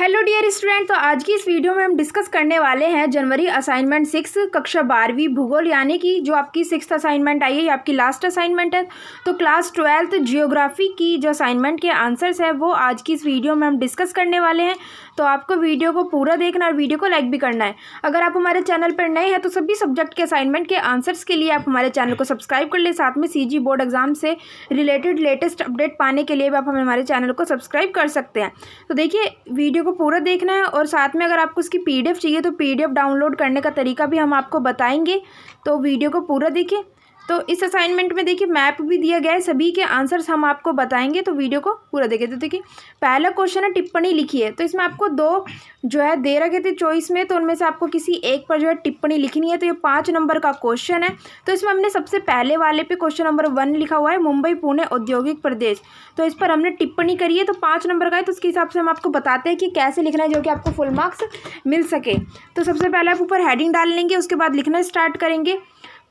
Hello dear student. तो आज की इस वीडियो में हम डिस्कस करने वाले हैं जनवरी असाइनमेंट 6 कक्षा 12वीं भूगोल, यानी कि जो आपकी 6th असाइनमेंट आई है ये आपकी लास्ट असाइनमेंट है। तो क्लास 12th जियोग्राफी की जो असाइनमेंट के आंसर्स है वो आज की इस वीडियो में हम डिस्कस करने वाले हैं। तो आपको वीडियो को पूरा देखना और वीडियो को लाइक भी करना है। अगर आप हमारे चैनल पर नए हैं तो सभी सब्जेक्ट के असाइनमेंट के आंसर्स के लिए आप हमारे चैनल को सब्सक्राइब कर ले। साथ में सीजी बोर्ड एग्जाम से रिलेटेड लेटेस्ट अपडेट पाने के लिए भी आप हमारे चैनल को सब्सक्राइब कर सकते हैं। तो देखिए, वीडियो को पूरा देखना है और साथ में अगर आपको इसकी पीडीएफ चाहिए तो पीडीएफ डाउनलोड करने का तरीका भी हम आपको बताएंगे। तो वीडियो को पूरा देखिए। तो इस असाइनमेंट में देखिए मैप भी दिया गया है, सभी के आंसर्स हम आपको बताएंगे। तो वीडियो को पूरा देखिए। तो देखिए पहला क्वेश्चन है टिप्पणी लिखी है। तो इसमें आपको दो जो है दे रखे थे चॉइस में, तो उनमें से आपको किसी एक पर जो है टिप्पणी लिखनी है। तो ये 5 नंबर का क्वेश्चन है। तो इसमें हमने सबसे पहले वाले पे क्वेश्चन नंबर 1 लिखा हुआ है मुंबई पुणे औद्योगिक प्रदेश। तो इस पर हमने टिप्पणी करी है। तो 5 नंबर का है, तो उसके हिसाब से हम आपको बताते हैं कि कैसे लिखना है जो कि आपको फुल मार्क्स मिल सके। तो सबसे पहले आप ऊपर हेडिंग डाल लेंगे, उसके बाद लिखना स्टार्ट करेंगे।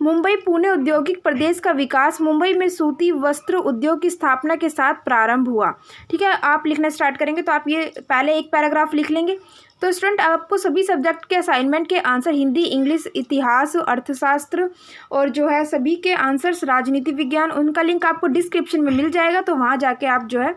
मुंबई पुणे औद्योगिक प्रदेश का विकास मुंबई में सूती वस्त्र उद्योग की स्थापना के साथ प्रारंभ हुआ। ठीक है, आप लिखना स्टार्ट करेंगे। तो आप ये पहले एक पैराग्राफ लिख लेंगे। तो स्टूडेंट आपको सभी सब्जेक्ट के असाइनमेंट के आंसर हिंदी, इंग्लिश, इतिहास, अर्थशास्त्र और जो है सभी के आंसर्स राजनीति विज्ञान, उनका लिंक आपको डिस्क्रिप्शन में मिल जाएगा। तो वहाँ जाके आप जो है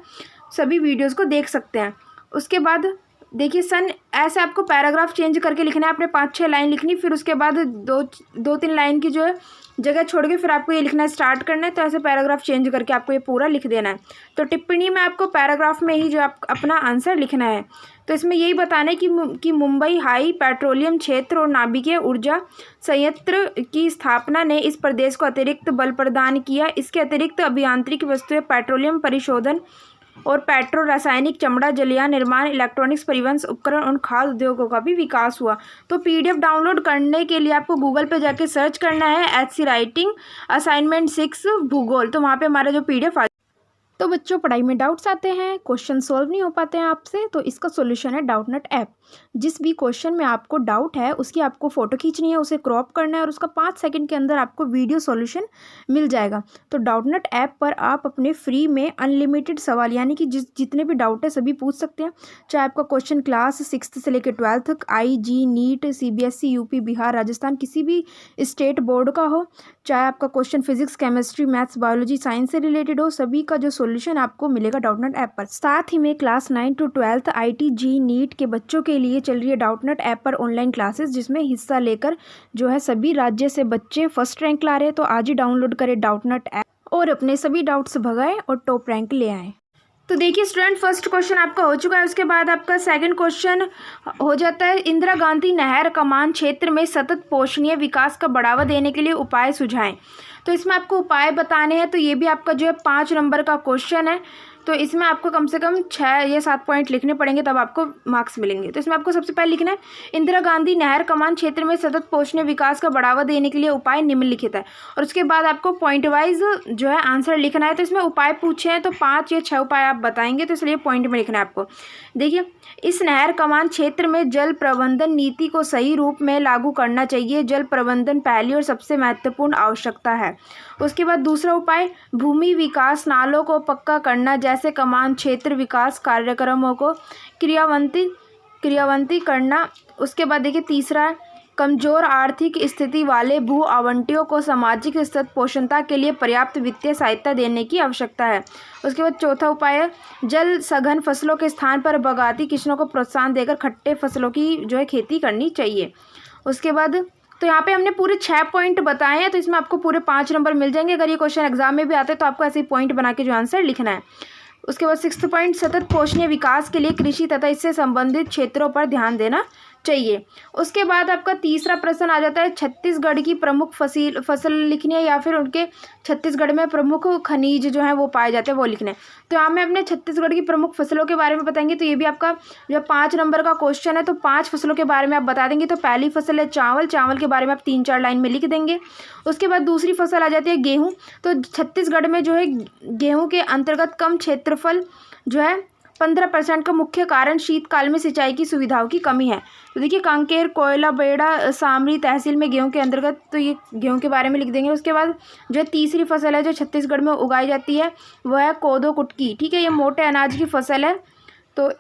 सभी वीडियोज़ को देख सकते हैं। उसके बाद देखिए सन, ऐसे आपको पैराग्राफ चेंज करके लिखना है। आपने 5-6 लाइन लिखनी, फिर उसके बाद 2-3 लाइन की जो है जगह छोड़ के फिर आपको ये लिखना स्टार्ट करना है। तो ऐसे पैराग्राफ चेंज करके आपको ये पूरा लिख देना है। तो टिप्पणी में आपको पैराग्राफ में ही जो आप अपना आंसर लिखना है। तो इसमें यही बताना है कि मुंबई हाई पेट्रोलियम क्षेत्र और नाभिकीय ऊर्जा संयंत्र की स्थापना ने इस प्रदेश को अतिरिक्त बल प्रदान किया। इसके अतिरिक्त अभियांत्रिक वस्तुएं, पेट्रोलियम परिशोधन और पेट्रो रासायनिक, चमड़ा, जलयान निर्माण, इलेक्ट्रॉनिक्स, परिवहन उपकरण और खाद्य उद्योगों का भी विकास हुआ। तो पीडीएफ डाउनलोड करने के लिए आपको गूगल पे जाके सर्च करना है HC राइटिंग असाइनमेंट 6 भूगोल। तो वहाँ पे हमारा जो पीडीएफ आ। तो बच्चों, पढ़ाई में डाउट्स आते हैं, क्वेश्चन सॉल्व नहीं हो पाते हैं आपसे, तो इसका सॉल्यूशन है डाउटनट ऐप। जिस भी क्वेश्चन में आपको डाउट है उसकी आपको फ़ोटो खींचनी है, उसे क्रॉप करना है और उसका 5 सेकंड के अंदर आपको वीडियो सॉल्यूशन मिल जाएगा। तो डाउटनट ऐप पर आप अपने फ्री में अनलिमिटेड सवाल, यानी कि जितने भी डाउट है सभी पूछ सकते हैं। चाहे आपका क्वेश्चन क्लास 6 से लेकर 12th तक, IG, NEET, CBSE, UP, Bihar, Rajasthan, किसी भी स्टेट बोर्ड का हो, चाहे आपका question physics, chemistry, maths, biology, science से रिलेटेड हो, सभी का जो सॉल्यूशन आपको मिलेगा डाउटनट ऐप पर। साथ ही में class 9 to 12th IT, JEE, NEET के बच्चों के लिए चल रही है डाउटनट ऐप पर ऑनलाइन क्लासेस, जिसमें हिस्सा लेकर जो है सभी राज्य से बच्चे फर्स्ट रैंक ला रहे हैं। तो आज ही डाउनलोड करें डाउटनट ऐप और अपने सभी डाउट्स भगाएं और टॉप रैंक ले आएँ। तो देखिए स्टूडेंट, फर्स्ट क्वेश्चन आपका हो चुका है। उसके बाद आपका सेकंड क्वेश्चन हो जाता है इंदिरा गांधी नहर कमान क्षेत्र में सतत पोषणीय विकास का बढ़ावा देने के लिए उपाय सुझाएं। तो इसमें आपको उपाय बताने हैं। तो ये भी आपका जो है 5 नंबर का क्वेश्चन है। तो इसमें आपको कम से कम 6 या 7 पॉइंट लिखने पड़ेंगे, तब आपको मार्क्स मिलेंगे। तो इसमें आपको सबसे पहले लिखना है इंदिरा गांधी नहर कमान क्षेत्र में सतत पोषणीय विकास का बढ़ावा देने के लिए उपाय निम्नलिखित है। और उसके बाद आपको पॉइंट वाइज जो है आंसर लिखना है। तो इसमें उपाय पूछे हैं तो 5 या 6 उपाय आप बताएंगे, तो इसलिए पॉइंट में लिखना है आपको। देखिए, इस नहर कमान क्षेत्र में जल प्रबंधन नीति को सही रूप में लागू करना चाहिए। जल प्रबंधन पहली और सबसे महत्वपूर्ण आवश्यकता है। उसके बाद दूसरा उपाय, भूमि विकास, नालों को पक्का करना जैसे कमान क्षेत्र विकास कार्यक्रमों को क्रियान्वित करना। उसके बाद देखिए तीसरा, कमजोर आर्थिक स्थिति वाले भू आवंटियों को सामाजिक स्थिति पोषणता के लिए पर्याप्त वित्तीय सहायता देने की आवश्यकता है। उसके बाद चौथा उपाय है, जल सघन फसलों के स्थान पर बागायती किसानों को प्रोत्साहन देकर खट्टे फसलों की जो है खेती करनी चाहिए। उसके बाद तो यहाँ पे हमने पूरे 6 पॉइंट बताए हैं। तो इसमें आपको पूरे 5 नंबर मिल जाएंगे। अगर ये क्वेश्चन एग्जाम में भी आते हैं तो आपको ऐसे ही पॉइंट बना के जो आंसर लिखना है। उसके बाद 6th पॉइंट, सतत पोषणीय विकास के लिए कृषि तथा इससे संबंधित क्षेत्रों पर ध्यान देना चाहिए। उसके बाद आपका तीसरा प्रश्न आ जाता है, छत्तीसगढ़ की प्रमुख फसल लिखनी है या फिर उनके छत्तीसगढ़ में प्रमुख खनिज जो है वो पाए जाते हैं वो लिखने हैं। तो यहाँ में अपने छत्तीसगढ़ की प्रमुख फसलों के बारे में बताएंगे। तो ये भी आपका जो 5 नंबर का क्वेश्चन है। तो 5 फसलों के बारे में आप बता देंगे। तो पहली फसल है चावल, चावल के बारे में आप 3-4 लाइन में लिख देंगे। उसके बाद दूसरी फसल आ जाती है गेहूँ। तो छत्तीसगढ़ में जो है गेहूँ के अंतर्गत कम क्षेत्रफल जो है 15% का मुख्य कारण शीतकाल में सिंचाई की सुविधाओं की कमी है। तो देखिए कांकेर, कोयला बेड़ा, सामरी तहसील में गेहूं के अंतर्गत, तो ये गेहूं के बारे में लिख देंगे। उसके बाद जो तीसरी फसल है जो छत्तीसगढ़ में उगाई जाती है वह है कोदो कुटकी। ठीक है, ये मोटे अनाज की फसल है। तो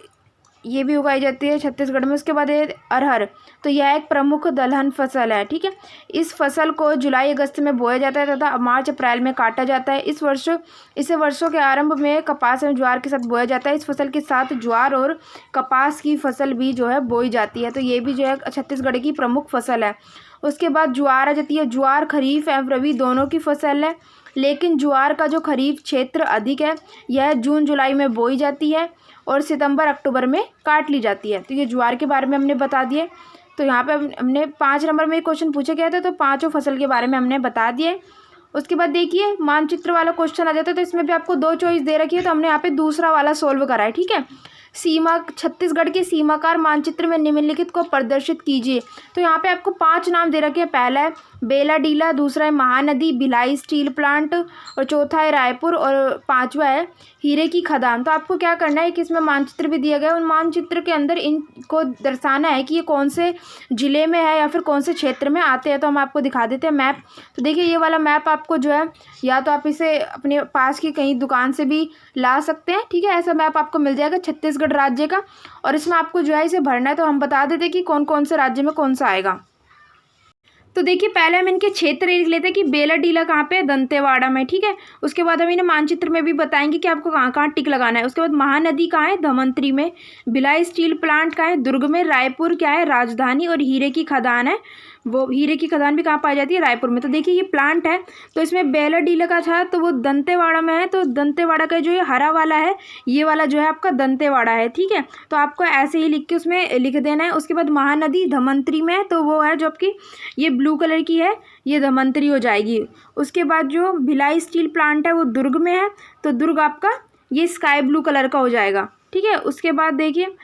ये भी उगाई जाती है छत्तीसगढ़ में। उसके बाद है अरहर, तो यह एक प्रमुख दलहन फसल है, ठीक है। इस फसल को जुलाई अगस्त में बोया जाता है तथा मार्च अप्रैल में काटा जाता है। इसे वर्षों के आरंभ में कपास एवं ज्वार के साथ बोया जाता है। इस फसल के साथ ज्वार और कपास की फसल भी जो है बोई जाती है, तो ये भी जो है छत्तीसगढ़ की प्रमुख फसल है। उसके बाद ज्वार आ जाती है। ज्वार खरीफ एवं रबी दोनों की फसल है, लेकिन ज्वार का जो खरीफ क्षेत्र अधिक है, यह जून जुलाई में बोई जाती है और सितंबर अक्टूबर में काट ली जाती है। तो ये ज्वार के बारे में हमने बता दिए। तो यहाँ पे हमने 5 नंबर में क्वेश्चन पूछे गए थे, तो पाँचों फसल के बारे में हमने बता दिए। उसके बाद देखिए मानचित्र वाला क्वेश्चन आ जाता है, तो इसमें भी आपको 2 चॉइस दे रखी है, तो हमने यहाँ पे दूसरा वाला सोल्व करा है, ठीक है। छत्तीसगढ़ के सीमाकार मानचित्र में निम्नलिखित को प्रदर्शित कीजिए। तो यहाँ पे आपको 5 नाम दे रखे हैं। पहला है बेलाडीला, दूसरा है महानदी, भिलाई स्टील प्लांट, और चौथा है रायपुर, और 5वां है हीरे की खदान। तो आपको क्या करना है कि इसमें मानचित्र भी दिया गया है, उन मानचित्र के अंदर इनको दर्शाना है कि ये कौन से ज़िले में है या फिर कौन से क्षेत्र में आते हैं। तो हम आपको दिखा देते हैं मैप। तो देखिए ये वाला मैप आपको जो है, या तो आप इसे अपने पास की कहीं दुकान से भी ला सकते हैं, ठीक है। ऐसा मैप आपको मिल जाएगा छत्तीसगढ़ राज्य का, और इसमें आपको जो है इसे भरना है। तो हम बता देते हैं कि कौन कौन से राज्य में कौन सा आएगा। तो देखिए पहले हम इनके क्षेत्र लिख लेते हैं कि बेलाडीला कहाँ पे है, दंतेवाड़ा में, ठीक है। उसके बाद हम इन्हें मानचित्र में भी बताएंगे कि आपको कहाँ कहाँ टिक लगाना है। उसके बाद महानदी कहाँ है, धमंतरी में। भिलाई स्टील प्लांट कहाँ है, दुर्ग में। रायपुर क्या है, राजधानी। और हीरे की खदान है, वो हीरे की खदान भी कहाँ पाई जाती है, रायपुर में। तो देखिए ये प्लांट है, तो इसमें बेलाडीला का था तो वो दंतेवाड़ा में है, तो दंतेवाड़ा का जो ये हरा वाला है, ये वाला जो है आपका दंतेवाड़ा है, ठीक है। तो आपको ऐसे ही लिख के उसमें लिख देना है। उसके बाद महानदी धमंतरी में है, तो वो है जो आपकी ये ब्लू कलर की है, ये धमंतरी हो जाएगी। उसके बाद जो भिलाई स्टील प्लांट है वो दुर्ग में है, तो दुर्ग आपका ये स्काई ब्लू कलर का हो जाएगा, ठीक है। उसके बाद देखिए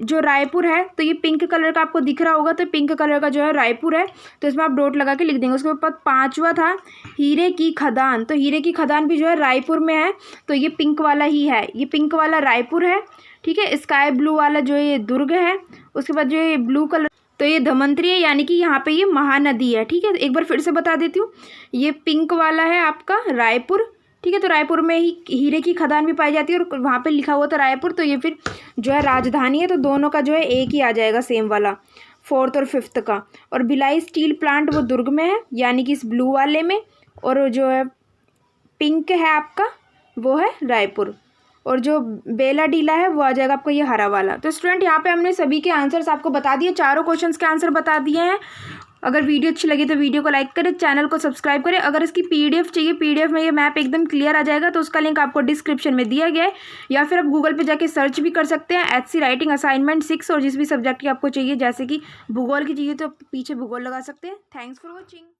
जो रायपुर है, तो ये पिंक कलर का आपको दिख रहा होगा, तो पिंक कलर का जो है रायपुर है, तो इसमें आप डॉट लगा के लिख देंगे। उसके बाद 5वां था हीरे की खदान, तो हीरे की खदान भी जो है रायपुर में है, तो ये पिंक वाला ही है, ये पिंक वाला रायपुर है, ठीक है। स्काई ब्लू वाला जो है ये दुर्ग है। उसके बाद जो ये ब्लू कलर, तो ये धमंतरी है, यानी कि यहाँ पे ये महानदी है, ठीक है। एक बार फिर से बता देती हूँ, ये पिंक वाला है आपका रायपुर, ठीक है। तो रायपुर में ही हीरे की खदान भी पाई जाती है, और वहाँ पे लिखा हुआ था रायपुर, तो ये फिर जो है राजधानी है, तो दोनों का जो है एक ही आ जाएगा, सेम वाला 4th और 5th का। और भिलाई स्टील प्लांट वो दुर्ग में है, यानी कि इस ब्लू वाले में, और जो है पिंक है आपका वो है रायपुर, और जो बेलाडीला है वो आ जाएगा आपको ये हरा वाला। तो स्टूडेंट यहाँ पे हमने सभी के आंसर्स आपको बता दिए, चारों क्वेश्चंस के आंसर बता दिए हैं। अगर वीडियो अच्छी लगी तो वीडियो को लाइक करें, चैनल को सब्सक्राइब करें। अगर इसकी पीडीएफ चाहिए, पीडीएफ में ये मैप एकदम क्लियर आ जाएगा, तो उसका लिंक आपको डिस्क्रिप्शन में दिया गया है, या फिर आप गूगल पे जाके सर्च भी कर सकते हैं HC राइटिंग असाइनमेंट 6, और जिस भी सब्जेक्ट की आपको चाहिए, जैसे कि भूगोल की चाहिए तो पीछे भूगोल लगा सकते हैं। Thanks for watching.